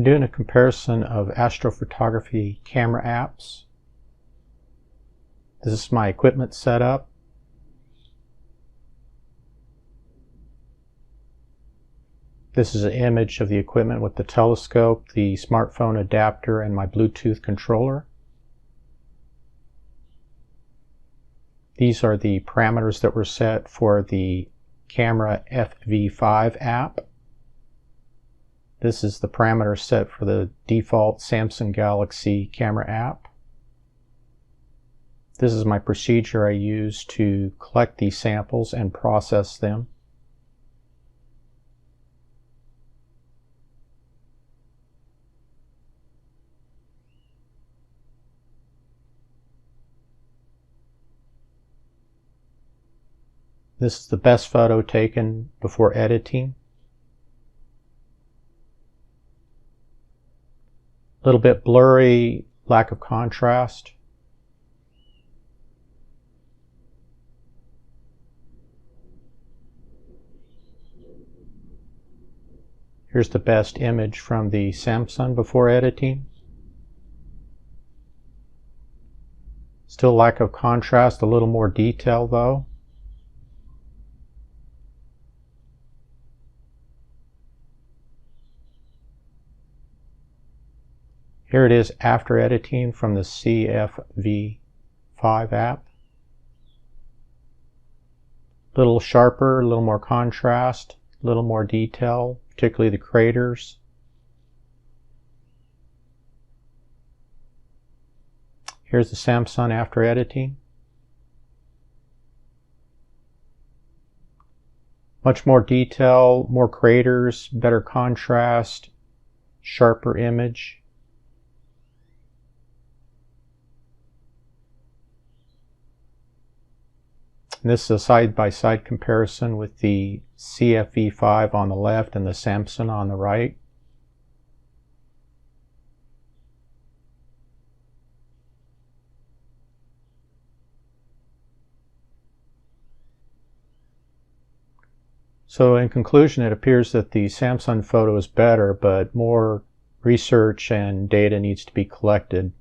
I'm doing a comparison of astrophotography camera apps. This is my equipment setup. This is an image of the equipment with the telescope, the smartphone adapter, and my Bluetooth controller. These are the parameters that were set for the camera CFV-5 app. This is the parameter set for the default Samsung Galaxy camera app. This is my procedure I use to collect these samples and process them. This is the best photo taken before editing. A little bit blurry, lack of contrast. Here's the best image from the Samsung before editing. Still lack of contrast, a little more detail though. Here it is after editing from the CFV-5 app. A little sharper, a little more contrast, a little more detail, particularly the craters. Here's the Samsung after editing. Much more detail, more craters, better contrast, sharper image. And this is a side-by-side comparison with the CFV-5 on the left and the Samsung on the right. So in conclusion, it appears that the Samsung photo is better, but more research and data needs to be collected